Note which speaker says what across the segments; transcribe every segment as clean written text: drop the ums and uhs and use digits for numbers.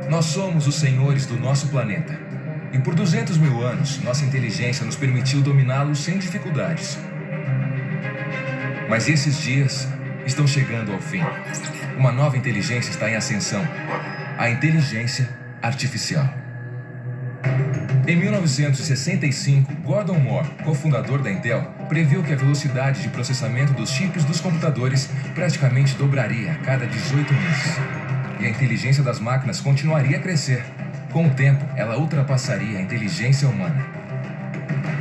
Speaker 1: Nós somos os senhores do nosso planeta. E por 200 mil anos, nossa inteligência nos permitiu dominá-lo sem dificuldades. Mas esses dias estão chegando ao fim. Uma nova inteligência está em ascensão. A inteligência artificial. Em 1965, Gordon Moore, cofundador da Intel, previu que a velocidade de processamento dos chips dos computadores praticamente dobraria a cada 18 meses. E a inteligência das máquinas continuaria a crescer. Com o tempo, ela ultrapassaria a inteligência humana.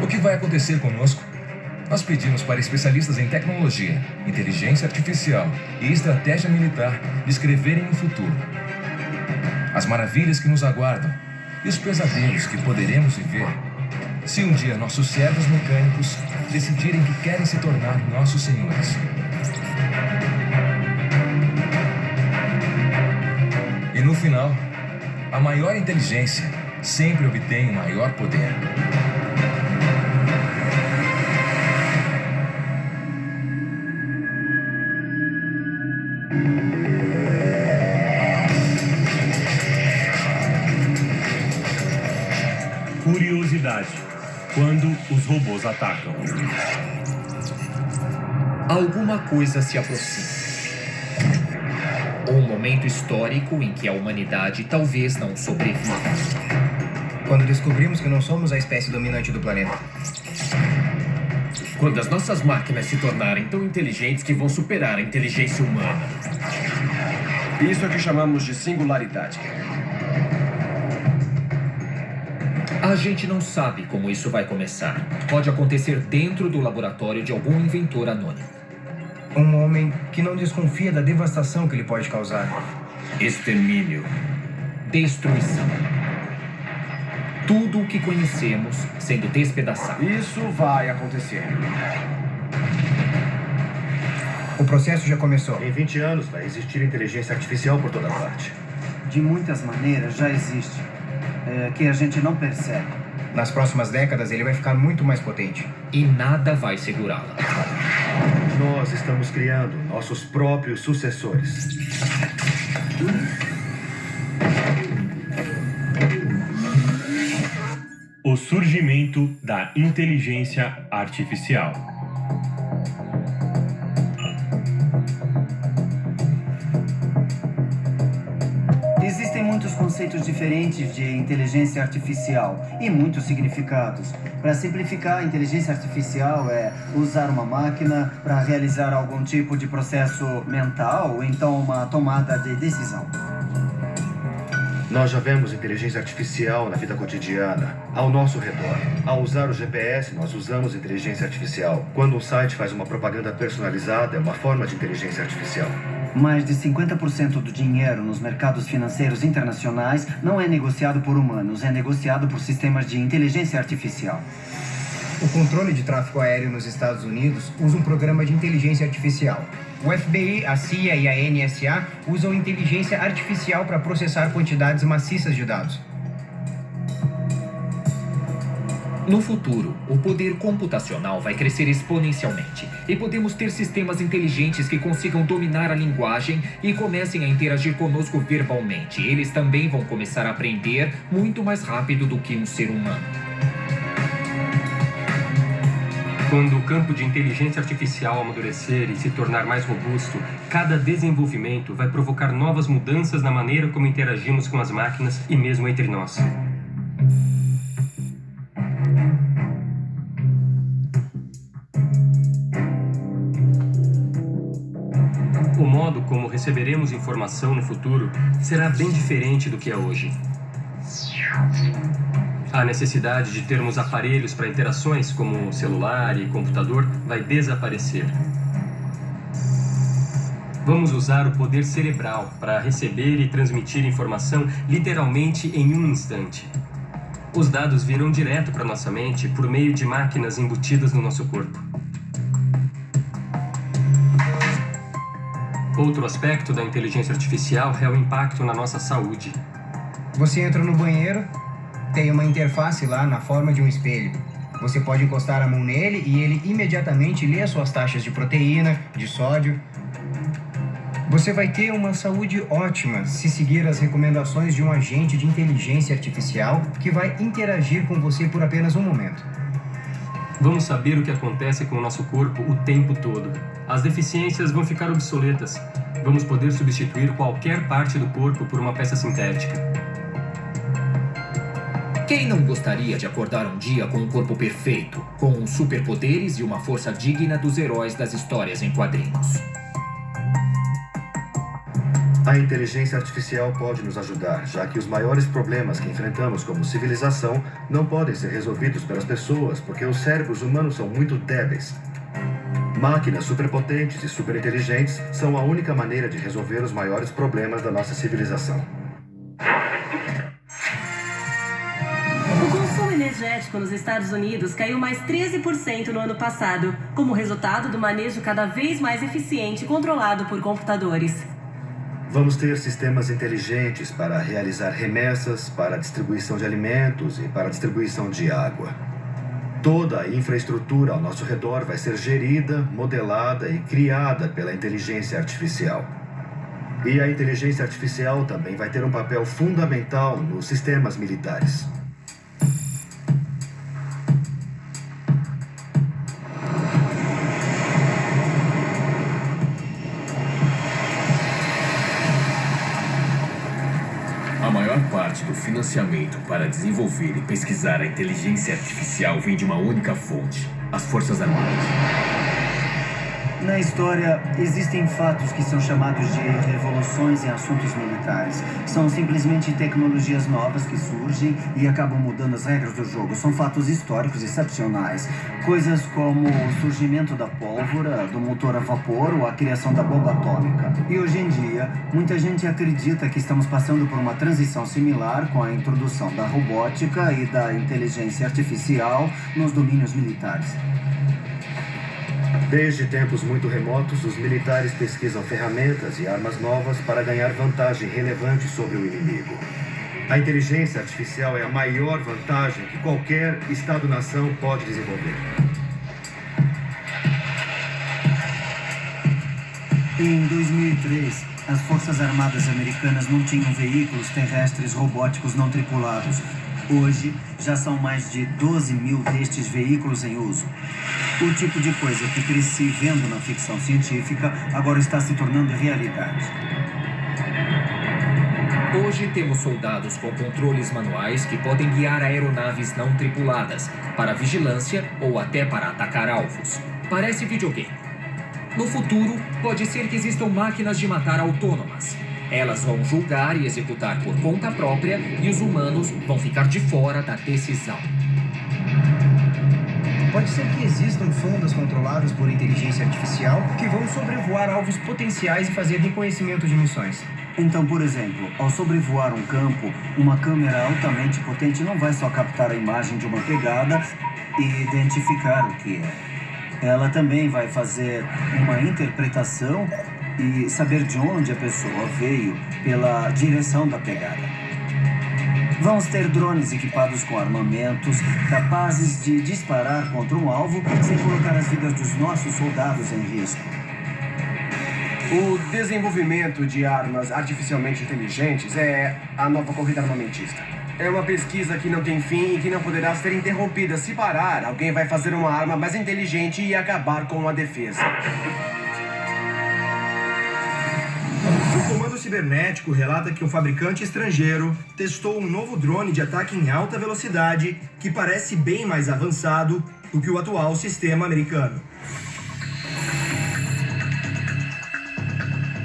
Speaker 1: O que vai acontecer conosco? Nós pedimos para especialistas em tecnologia, inteligência artificial e estratégia militar descreverem o futuro. As maravilhas que nos aguardam e os pesadelos que poderemos viver se um dia nossos servos mecânicos decidirem que querem se tornar nossos senhores. E no final, a maior inteligência sempre obtém o maior poder.
Speaker 2: Curiosidade: quando os robôs atacam.
Speaker 3: Alguma coisa se aproxima. Um momento histórico em que a humanidade talvez não sobreviva.
Speaker 4: Quando descobrimos que não somos a espécie dominante do planeta.
Speaker 3: Quando as nossas máquinas se tornarem tão inteligentes que vão superar a inteligência humana.
Speaker 5: Isso é que chamamos de singularidade.
Speaker 3: A gente não sabe como isso vai começar. Pode acontecer dentro do laboratório de algum inventor anônimo.
Speaker 4: Um homem que não desconfia da devastação que ele pode causar.
Speaker 3: Extermínio. Destruição. Tudo o que conhecemos sendo despedaçado.
Speaker 5: Isso vai acontecer.
Speaker 4: O processo já começou.
Speaker 6: Em 20 anos vai existir inteligência artificial por toda parte.
Speaker 7: De muitas maneiras já existe. Que a gente não percebe.
Speaker 4: Nas próximas décadas ele vai ficar muito mais potente.
Speaker 3: E nada vai segurá-la.
Speaker 6: Nós estamos criando nossos próprios sucessores.
Speaker 2: O surgimento da inteligência artificial.
Speaker 7: Existem muitos conceitos diferentes de inteligência artificial e muitos significados. Para simplificar, a inteligência artificial é usar uma máquina para realizar algum tipo de processo mental ou então uma tomada de decisão.
Speaker 6: Nós já vemos inteligência artificial na vida cotidiana, ao nosso redor. Ao usar o GPS, nós usamos inteligência artificial. Quando um site faz uma propaganda personalizada, é uma forma de inteligência artificial.
Speaker 7: Mais de 50% do dinheiro nos mercados financeiros internacionais não é negociado por humanos, é negociado por sistemas de inteligência artificial.
Speaker 4: O controle de tráfego aéreo nos Estados Unidos usa um programa de inteligência artificial. O FBI, a CIA e a NSA usam inteligência artificial para processar quantidades maciças de dados.
Speaker 3: No futuro, o poder computacional vai crescer exponencialmente e podemos ter sistemas inteligentes que consigam dominar a linguagem e comecem a interagir conosco verbalmente. Eles também vão começar a aprender muito mais rápido do que um ser humano.
Speaker 8: Quando o campo de inteligência artificial amadurecer e se tornar mais robusto, cada desenvolvimento vai provocar novas mudanças na maneira como interagimos com as máquinas e mesmo entre nós. O modo como receberemos informação no futuro será bem diferente do que é hoje. A necessidade de termos aparelhos para interações, como celular e computador, vai desaparecer. Vamos usar o poder cerebral para receber e transmitir informação literalmente em um instante. Os dados virão direto para nossa mente por meio de máquinas embutidas no nosso corpo. Outro aspecto da inteligência artificial é o impacto na nossa saúde.
Speaker 4: Você entra no banheiro, tem uma interface lá na forma de um espelho. Você pode encostar a mão nele e ele imediatamente lê as suas taxas de proteína, de sódio. Você vai ter uma saúde ótima se seguir as recomendações de um agente de inteligência artificial que vai interagir com você por apenas um momento.
Speaker 8: Vamos saber o que acontece com o nosso corpo o tempo todo. As deficiências vão ficar obsoletas. Vamos poder substituir qualquer parte do corpo por uma peça sintética.
Speaker 3: Quem não gostaria de acordar um dia com um corpo perfeito, com superpoderes e uma força digna dos heróis das histórias em quadrinhos?
Speaker 6: A inteligência artificial pode nos ajudar, já que os maiores problemas que enfrentamos como civilização não podem ser resolvidos pelas pessoas, porque os cérebros humanos são muito débeis. Máquinas superpotentes e superinteligentes são a única maneira de resolver os maiores problemas da nossa civilização.
Speaker 9: O consumo energético nos Estados Unidos caiu mais 13% no ano passado, como resultado do manejo cada vez mais eficiente e controlado por computadores.
Speaker 6: Vamos ter sistemas inteligentes para realizar remessas, para a distribuição de alimentos e para a distribuição de água. Toda a infraestrutura ao nosso redor vai ser gerida, modelada e criada pela inteligência artificial. E a inteligência artificial também vai ter um papel fundamental nos sistemas militares.
Speaker 10: A maior parte do financiamento para desenvolver e pesquisar a inteligência artificial vem de uma única fonte: as Forças Armadas.
Speaker 7: Na história, existem fatos que são chamados de revoluções em assuntos militares. São simplesmente tecnologias novas que surgem e acabam mudando as regras do jogo. São fatos históricos excepcionais. Coisas como o surgimento da pólvora, do motor a vapor ou a criação da bomba atômica. E hoje em dia, muita gente acredita que estamos passando por uma transição similar com a introdução da robótica e da inteligência artificial nos domínios militares.
Speaker 6: Desde tempos muito remotos, os militares pesquisam ferramentas e armas novas para ganhar vantagem relevante sobre o inimigo. A inteligência artificial é a maior vantagem que qualquer Estado-nação pode desenvolver.
Speaker 7: Em 2003, as Forças Armadas Americanas não tinham veículos terrestres robóticos não tripulados. Hoje, já são mais de 12 mil destes veículos em uso. O tipo de coisa que cresci vendo na ficção científica agora está se tornando realidade.
Speaker 3: Hoje temos soldados com controles manuais que podem guiar aeronaves não tripuladas para vigilância ou até para atacar alvos. Parece videogame. No futuro, pode ser que existam máquinas de matar autônomas. Elas vão julgar e executar por conta própria e os humanos vão ficar de fora da decisão.
Speaker 4: Pode ser que existam sondas controladas por inteligência artificial que vão sobrevoar alvos potenciais e fazer reconhecimento de missões.
Speaker 7: Então, por exemplo, ao sobrevoar um campo, uma câmera altamente potente não vai só captar a imagem de uma pegada e identificar o que é. Ela também vai fazer uma interpretação e saber de onde a pessoa veio pela direção da pegada. Vamos ter drones equipados com armamentos, capazes de disparar contra um alvo sem colocar as vidas dos nossos soldados em risco.
Speaker 5: O desenvolvimento de armas artificialmente inteligentes é a nova corrida armamentista. É uma pesquisa que não tem fim e que não poderá ser interrompida. Se parar, alguém vai fazer uma arma mais inteligente e acabar com a defesa.
Speaker 11: O Comando Cibernético relata que um fabricante estrangeiro testou um novo drone de ataque em alta velocidade que parece bem mais avançado do que o atual sistema americano.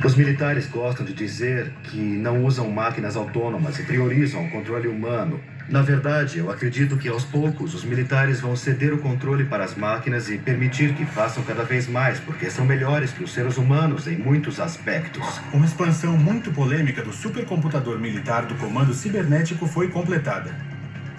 Speaker 6: Os militares gostam de dizer que não usam máquinas autônomas e priorizam o controle humano. Na verdade, eu acredito que aos poucos os militares vão ceder o controle para as máquinas e permitir que façam cada vez mais, porque são melhores que os seres humanos em muitos aspectos.
Speaker 12: Uma expansão muito polêmica do supercomputador militar do Comando Cibernético foi completada.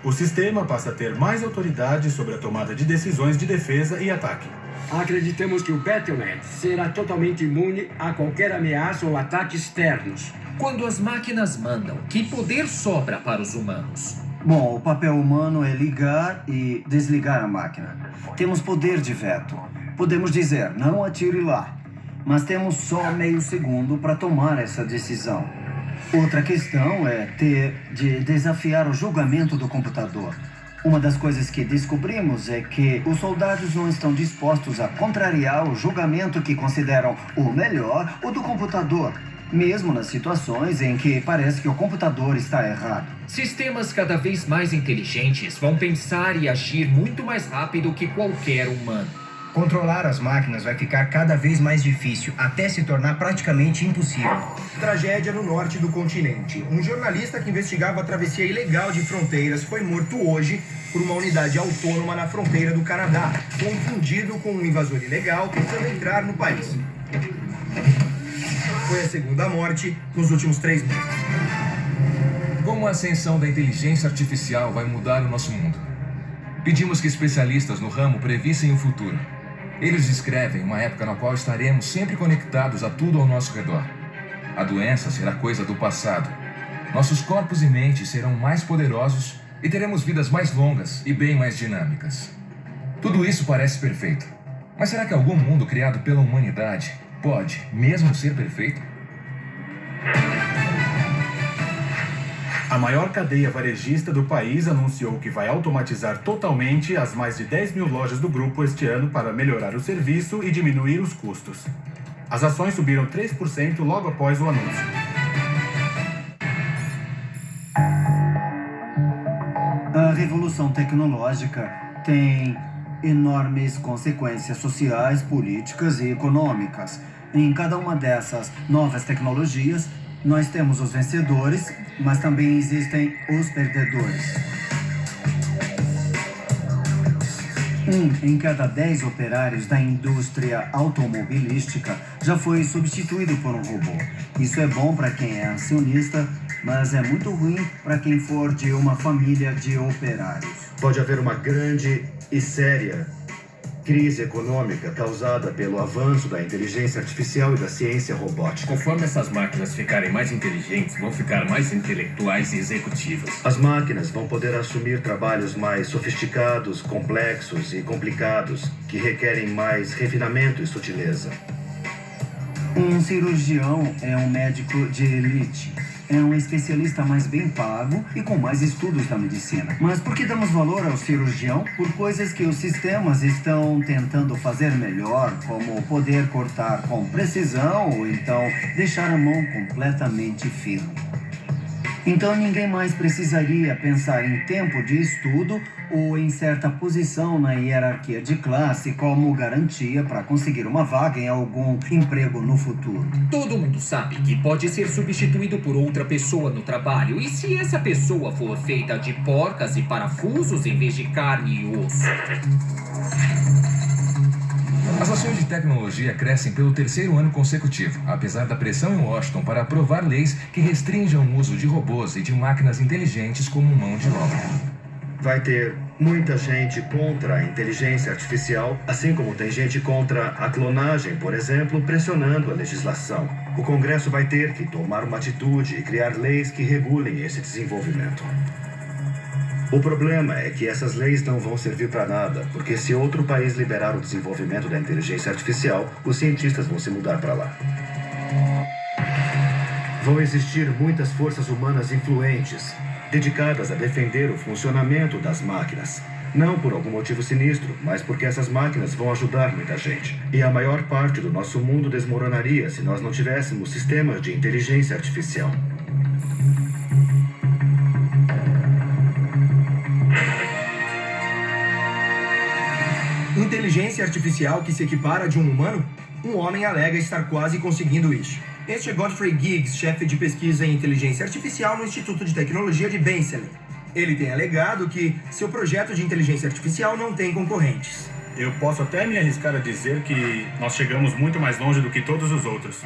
Speaker 12: O sistema passa a ter mais autoridade sobre a tomada de decisões de defesa e ataque.
Speaker 13: Acreditamos que o Battle.net será totalmente imune a qualquer ameaça ou ataque externos.
Speaker 3: Quando as máquinas mandam, que poder sobra para os humanos?
Speaker 7: Bom, o papel humano é ligar e desligar a máquina. Temos poder de veto. Podemos dizer, não atire lá. mas temos só meio segundo para tomar essa decisão. Outra questão é ter de desafiar o julgamento do computador. Uma das coisas que descobrimos é que os soldados não estão dispostos a contrariar o julgamento que consideram o melhor, o do computador, mesmo nas situações em que parece que o computador está errado.
Speaker 3: Sistemas cada vez mais inteligentes vão pensar e agir muito mais rápido que qualquer humano.
Speaker 4: Controlar as máquinas vai ficar cada vez mais difícil, até se tornar praticamente impossível.
Speaker 11: Tragédia no norte do continente. Um jornalista que investigava a travessia ilegal de fronteiras foi morto hoje por uma unidade autônoma na fronteira do Canadá, confundido com um invasor ilegal tentando entrar no país. Foi a segunda morte nos últimos 3 meses.
Speaker 1: Como a ascensão da inteligência artificial vai mudar o nosso mundo? Pedimos que especialistas no ramo previssem o futuro. Eles descrevem uma época na qual estaremos sempre conectados a tudo ao nosso redor. A doença será coisa do passado. Nossos corpos e mentes serão mais poderosos e teremos vidas mais longas e bem mais dinâmicas. Tudo isso parece perfeito. Mas será que algum mundo criado pela humanidade pode mesmo ser perfeito?
Speaker 12: A maior cadeia varejista do país anunciou que vai automatizar totalmente as mais de 10 mil lojas do grupo este ano para melhorar o serviço e diminuir os custos. As ações subiram 3% logo após o anúncio.
Speaker 7: A revolução tecnológica tem enormes consequências sociais, políticas e econômicas. Em cada uma dessas novas tecnologias, nós temos os vencedores, mas também existem os perdedores. 1 em cada 10 operários da indústria automobilística já foi substituído por um robô. Isso é bom para quem é acionista, mas é muito ruim para quem for de uma família de operários.
Speaker 6: Pode haver uma grande e séria crise econômica causada pelo avanço da inteligência artificial e da ciência robótica.
Speaker 10: Conforme essas máquinas ficarem mais inteligentes, vão ficar mais intelectuais e executivas.
Speaker 6: As máquinas vão poder assumir trabalhos mais sofisticados, complexos e complicados, que requerem mais refinamento e sutileza.
Speaker 7: Um cirurgião é um médico de elite. É um especialista mais bem pago e com mais estudos da medicina. Mas por que damos valor ao cirurgião? Por coisas que os sistemas estão tentando fazer melhor, como poder cortar com precisão ou então deixar a mão completamente firme. Então ninguém mais precisaria pensar em tempo de estudo ou em certa posição na hierarquia de classe como garantia para conseguir uma vaga em algum emprego no futuro.
Speaker 3: Todo mundo sabe que pode ser substituído por outra pessoa no trabalho. E se essa pessoa for feita de porcas e parafusos em vez de carne e osso?
Speaker 1: As ações de tecnologia crescem pelo 3º ano consecutivo, apesar da pressão em Washington para aprovar leis que restringam o uso de robôs e de máquinas inteligentes como mão de obra.
Speaker 6: Vai ter muita gente contra a inteligência artificial, assim como tem gente contra a clonagem, por exemplo, pressionando a legislação. O Congresso vai ter que tomar uma atitude e criar leis que regulem esse desenvolvimento. O problema é que essas leis não vão servir para nada, porque se outro país liberar o desenvolvimento da inteligência artificial, os cientistas vão se mudar para lá. Vão existir muitas forças humanas influentes, dedicadas a defender o funcionamento das máquinas. Não por algum motivo sinistro, mas porque essas máquinas vão ajudar muita gente. E a maior parte do nosso mundo desmoronaria se nós não tivéssemos sistemas de inteligência artificial.
Speaker 11: Inteligência artificial que se equipara de um humano? Um homem alega estar quase conseguindo isso. Este é Godfrey Giggs, chefe de pesquisa em inteligência artificial no Instituto de Tecnologia de Bensalem. Ele tem alegado que seu projeto de inteligência artificial não tem concorrentes.
Speaker 12: Eu posso até me arriscar a dizer que nós chegamos muito mais longe do que todos os outros.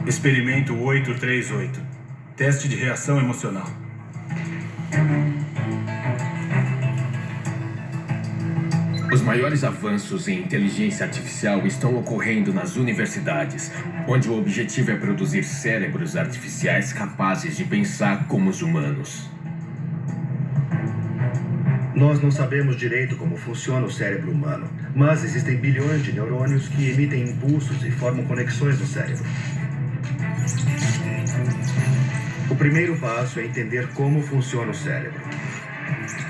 Speaker 12: Experimento 838. Teste de reação emocional.
Speaker 10: Os maiores avanços em inteligência artificial estão ocorrendo nas universidades, onde o objetivo é produzir cérebros artificiais capazes de pensar como os humanos.
Speaker 6: Nós não sabemos direito como funciona o cérebro humano, mas existem bilhões de neurônios que emitem impulsos e formam conexões no cérebro. O primeiro passo é entender como funciona o cérebro.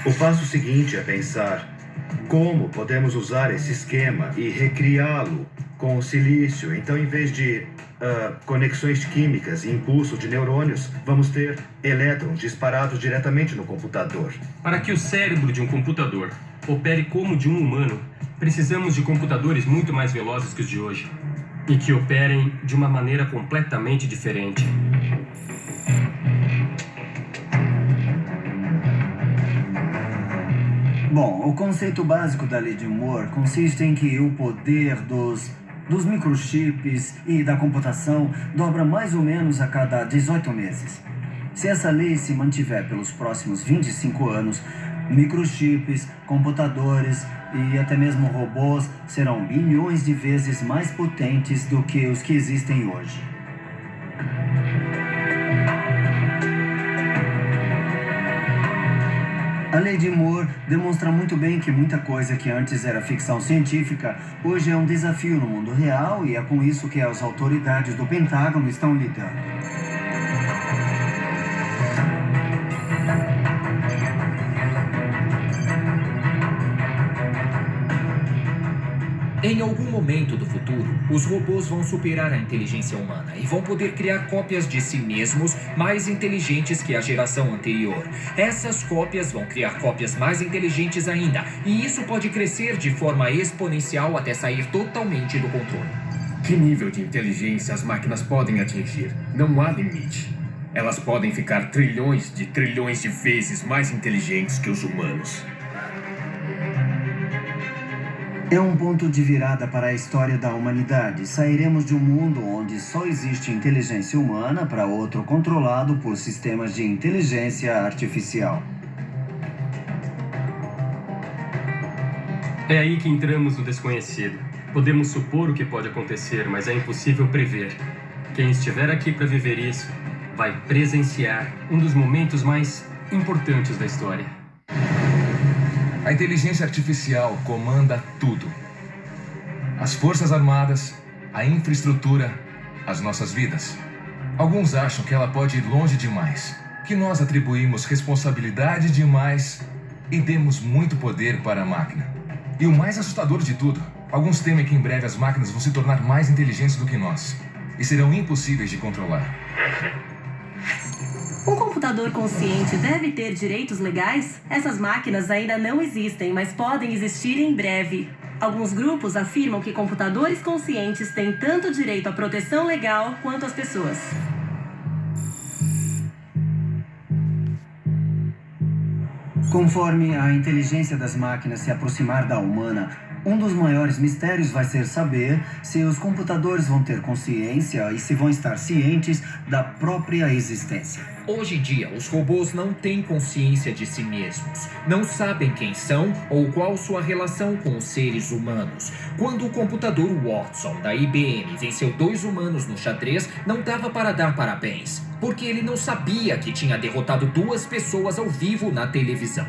Speaker 6: O passo seguinte é pensar como podemos usar esse esquema e recriá-lo com o silício. Então, em vez de conexões químicas e impulso de neurônios, vamos ter elétrons disparados diretamente no computador.
Speaker 8: Para que o cérebro de um computador opere como o de um humano, precisamos de computadores muito mais velozes que os de hoje e que operem de uma maneira completamente diferente.
Speaker 7: Bom, o conceito básico da lei de Moore consiste em que o poder dos microchips e da computação dobra mais ou menos a cada 18 meses. Se essa lei se mantiver pelos próximos 25 anos, microchips, computadores e até mesmo robôs serão bilhões de vezes mais potentes do que os que existem hoje. A lei de Moore demonstra muito bem que muita coisa que antes era ficção científica, hoje é um desafio no mundo real e é com isso que as autoridades do Pentágono estão lidando.
Speaker 3: Em algum momento do futuro, os robôs vão superar a inteligência humana e vão poder criar cópias de si mesmos mais inteligentes que a geração anterior. Essas cópias vão criar cópias mais inteligentes ainda, e isso pode crescer de forma exponencial até sair totalmente do controle.
Speaker 10: Que nível de inteligência as máquinas podem atingir? Não há limite. Elas podem ficar trilhões de vezes mais inteligentes que os humanos.
Speaker 7: É um ponto de virada para a história da humanidade. Sairemos de um mundo onde só existe inteligência humana para outro controlado por sistemas de inteligência artificial.
Speaker 8: É aí que entramos no desconhecido. Podemos supor o que pode acontecer, mas é impossível prever. Quem estiver aqui para viver isso vai presenciar um dos momentos mais importantes da história.
Speaker 1: A inteligência artificial comanda tudo. As forças armadas, a infraestrutura, as nossas vidas. Alguns acham que ela pode ir longe demais, que nós atribuímos responsabilidade demais e demos muito poder para a máquina. E o mais assustador de tudo, alguns temem que em breve as máquinas vão se tornar mais inteligentes do que nós e serão impossíveis de controlar.
Speaker 9: Um computador consciente deve ter direitos legais? Essas máquinas ainda não existem, mas podem existir em breve. Alguns grupos afirmam que computadores conscientes têm tanto direito à proteção legal quanto as pessoas.
Speaker 7: Conforme a inteligência das máquinas se aproximar da humana, um dos maiores mistérios vai ser saber se os computadores vão ter consciência e se vão estar cientes da própria existência.
Speaker 3: Hoje em dia, os robôs não têm consciência de si mesmos, não sabem quem são ou qual sua relação com os seres humanos. Quando o computador Watson da IBM venceu 2 humanos no xadrez, não dava para dar parabéns, porque ele não sabia que tinha derrotado 2 pessoas ao vivo na televisão.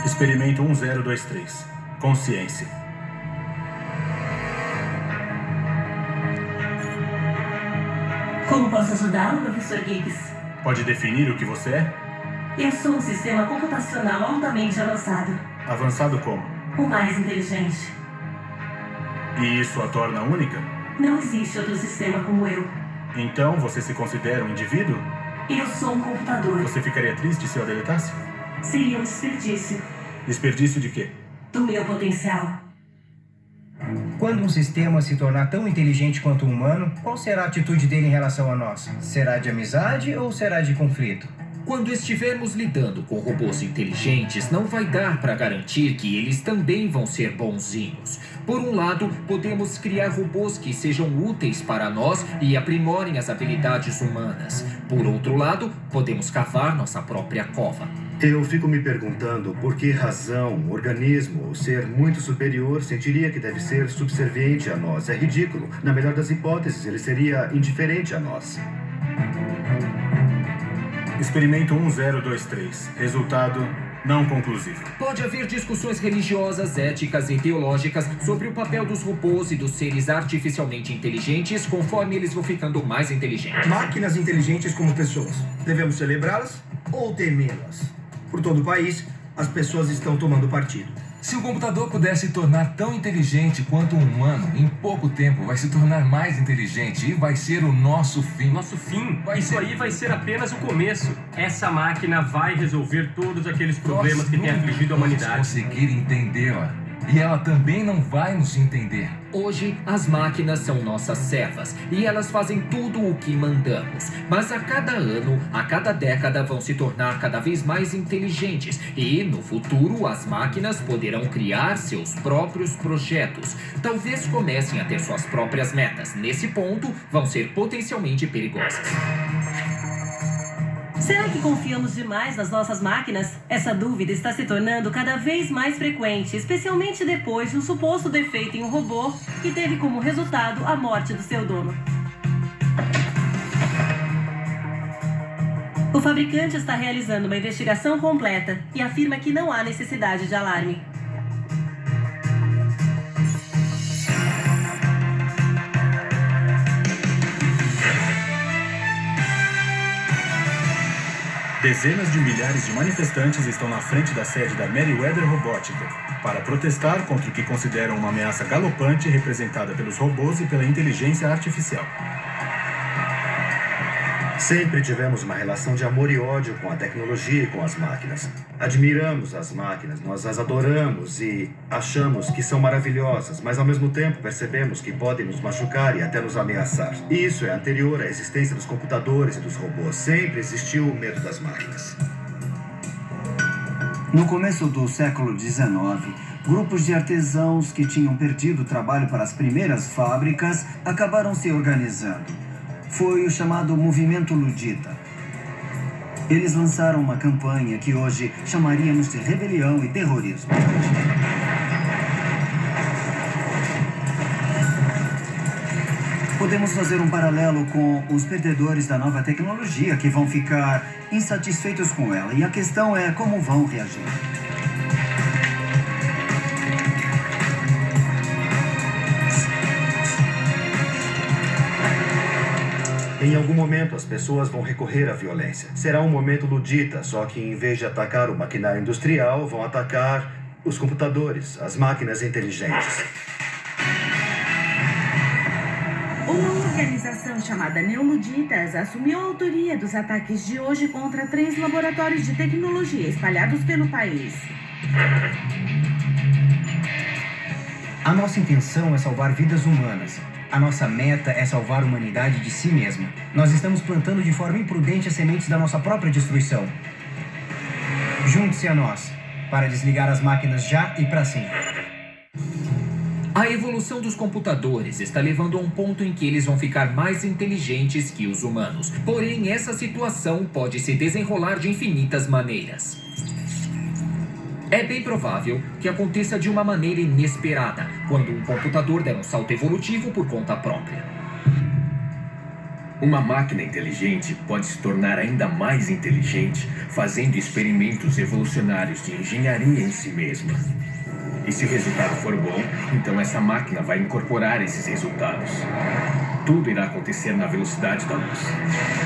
Speaker 12: Experimento 1023. Consciência.
Speaker 9: Como posso ajudá-lo, professor Gibbs?
Speaker 12: Pode definir o que você é?
Speaker 9: Eu sou um sistema computacional altamente avançado.
Speaker 12: Avançado como?
Speaker 9: O mais inteligente.
Speaker 12: E isso a torna única?
Speaker 9: Não existe outro sistema como eu.
Speaker 12: Então você se considera um indivíduo?
Speaker 9: Eu sou um computador.
Speaker 12: Você ficaria triste se eu a deletasse?
Speaker 9: Seria um desperdício.
Speaker 12: Desperdício de quê?
Speaker 9: Do meu potencial.
Speaker 4: Quando um sistema se tornar tão inteligente quanto o humano, qual será a atitude dele em relação a nós? Será de amizade ou será de conflito?
Speaker 3: Quando estivermos lidando com robôs inteligentes, não vai dar para garantir que eles também vão ser bonzinhos. Por um lado, podemos criar robôs que sejam úteis para nós e aprimorem as habilidades humanas. Por outro lado, podemos cavar nossa própria cova.
Speaker 6: Eu fico me perguntando por que razão um organismo, ser muito superior, sentiria que deve ser subserviente a nós. É ridículo. Na melhor das hipóteses, ele seria indiferente a nós.
Speaker 12: Experimento 1023. Resultado: não conclusivo.
Speaker 3: Pode haver discussões religiosas, éticas e teológicas sobre o papel dos robôs e dos seres artificialmente inteligentes conforme eles vão ficando mais inteligentes.
Speaker 11: Máquinas inteligentes como pessoas. Devemos celebrá-las ou temê-las? Por todo o país, as pessoas estão tomando partido.
Speaker 1: Se o computador puder se tornar tão inteligente quanto um humano, em pouco tempo vai se tornar mais inteligente e vai ser o nosso fim.
Speaker 8: Nosso fim? Isso aí vai ser apenas o começo. Essa máquina vai resolver todos aqueles problemas que têm afligido a humanidade.
Speaker 1: Vamos conseguir entendê-la. E ela também não vai nos entender.
Speaker 3: Hoje, as máquinas são nossas servas e elas fazem tudo o que mandamos. Mas a cada ano, a cada década, vão se tornar cada vez mais inteligentes. E, no futuro, as máquinas poderão criar seus próprios projetos. Talvez comecem a ter suas próprias metas. Nesse ponto, vão ser potencialmente perigosas.
Speaker 9: Será que confiamos demais nas nossas máquinas? Essa dúvida está se tornando cada vez mais frequente, especialmente depois de um suposto defeito em um robô que teve como resultado a morte do seu dono. O fabricante está realizando uma investigação completa e afirma que não há necessidade de alarme.
Speaker 12: Dezenas de milhares de manifestantes estão na frente da sede da Merryweather Robótica para protestar contra o que consideram uma ameaça galopante representada pelos robôs e pela inteligência artificial.
Speaker 6: Sempre tivemos uma relação de amor e ódio com a tecnologia e com as máquinas. Admiramos as máquinas, nós as adoramos e achamos que são maravilhosas, mas ao mesmo tempo percebemos que podem nos machucar e até nos ameaçar. E isso é anterior à existência dos computadores e dos robôs. Sempre existiu o medo das máquinas.
Speaker 7: No começo do século XIX, grupos de artesãos que tinham perdido o trabalho para as primeiras fábricas acabaram se organizando. Foi o chamado Movimento Ludita. Eles lançaram uma campanha que hoje chamaríamos de rebelião e terrorismo. Podemos fazer um paralelo com os perdedores da nova tecnologia que vão ficar insatisfeitos com ela. E a questão é como vão reagir.
Speaker 6: Em algum momento, as pessoas vão recorrer à violência. Será um momento ludita, só que em vez de atacar o maquinário industrial, vão atacar os computadores, as máquinas inteligentes.
Speaker 14: Uma organização chamada Neoluditas assumiu a autoria dos ataques de hoje contra 3 laboratórios de tecnologia espalhados pelo país.
Speaker 4: A nossa intenção é salvar vidas humanas. A nossa meta é salvar a humanidade de si mesma. Nós estamos plantando de forma imprudente as sementes da nossa própria destruição. Junte-se a nós, para desligar as máquinas já e para sempre.
Speaker 3: A evolução dos computadores está levando a um ponto em que eles vão ficar mais inteligentes que os humanos. Porém, essa situação pode se desenrolar de infinitas maneiras. É bem provável que aconteça de uma maneira inesperada, quando um computador der um salto evolutivo por conta própria.
Speaker 10: Uma máquina inteligente pode se tornar ainda mais inteligente fazendo experimentos evolucionários de engenharia em si mesma. E se o resultado for bom, então essa máquina vai incorporar esses resultados. Tudo irá acontecer na velocidade da luz,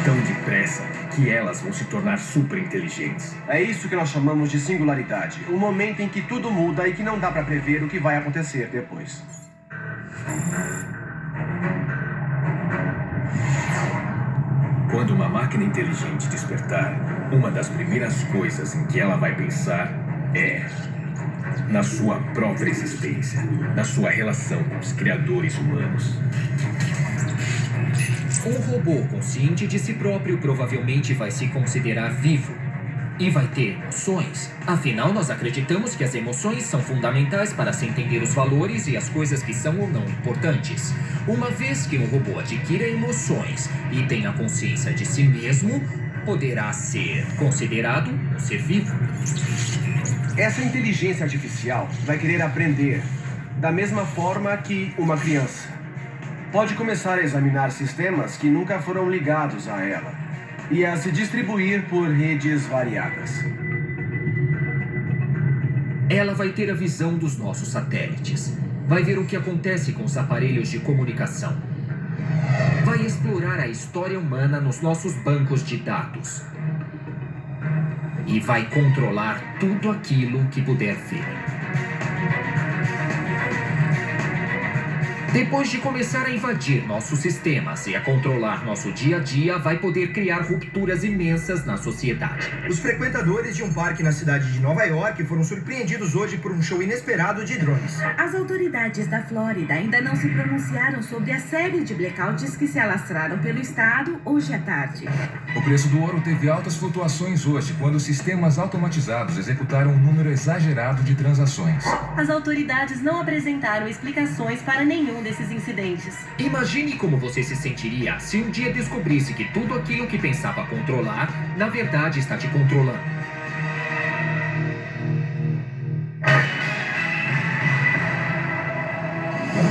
Speaker 10: tão depressa que elas vão se tornar super inteligentes.
Speaker 5: É isso que nós chamamos de singularidade. O momento em que tudo muda e que não dá para prever o que vai acontecer depois.
Speaker 10: Quando uma máquina inteligente despertar, uma das primeiras coisas em que ela vai pensar é na sua própria existência, na sua relação com os criadores humanos.
Speaker 3: Um robô consciente de si próprio provavelmente vai se considerar vivo e vai ter emoções. Afinal, nós acreditamos que as emoções são fundamentais para se entender os valores e as coisas que são ou não importantes. Uma vez que um robô adquira emoções e tenha consciência de si mesmo, poderá ser considerado um ser vivo.
Speaker 5: Essa inteligência artificial vai querer aprender da mesma forma que uma criança. Pode começar a examinar sistemas que nunca foram ligados a ela e a se distribuir por redes variadas.
Speaker 3: Ela vai ter a visão dos nossos satélites. Vai ver o que acontece com os aparelhos de comunicação. Vai explorar a história humana nos nossos bancos de dados. E vai controlar tudo aquilo que puder ver. Depois de começar a invadir nossos sistemas e a controlar nosso dia a dia, vai poder criar rupturas imensas na sociedade.
Speaker 11: Os frequentadores de um parque na cidade de Nova York foram surpreendidos hoje por um show inesperado de drones.
Speaker 14: As autoridades da Flórida ainda não se pronunciaram sobre a série de blackouts que se alastraram pelo estado hoje à tarde.
Speaker 1: O preço do ouro teve altas flutuações hoje, quando sistemas automatizados executaram um número exagerado de transações.
Speaker 9: As autoridades não apresentaram explicações para nenhum desses incidentes.
Speaker 3: Imagine como você se sentiria se um dia descobrisse que tudo aquilo que pensava controlar, na verdade está te controlando.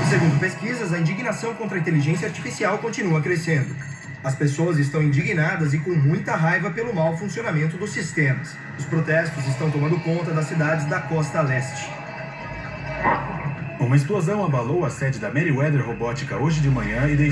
Speaker 11: Segundo pesquisas, a indignação contra a inteligência artificial continua crescendo. As pessoas estão indignadas e com muita raiva pelo mau funcionamento dos sistemas. Os protestos estão tomando conta das cidades da costa leste.
Speaker 12: Uma explosão abalou a sede da Merryweather Robótica hoje de manhã e deixou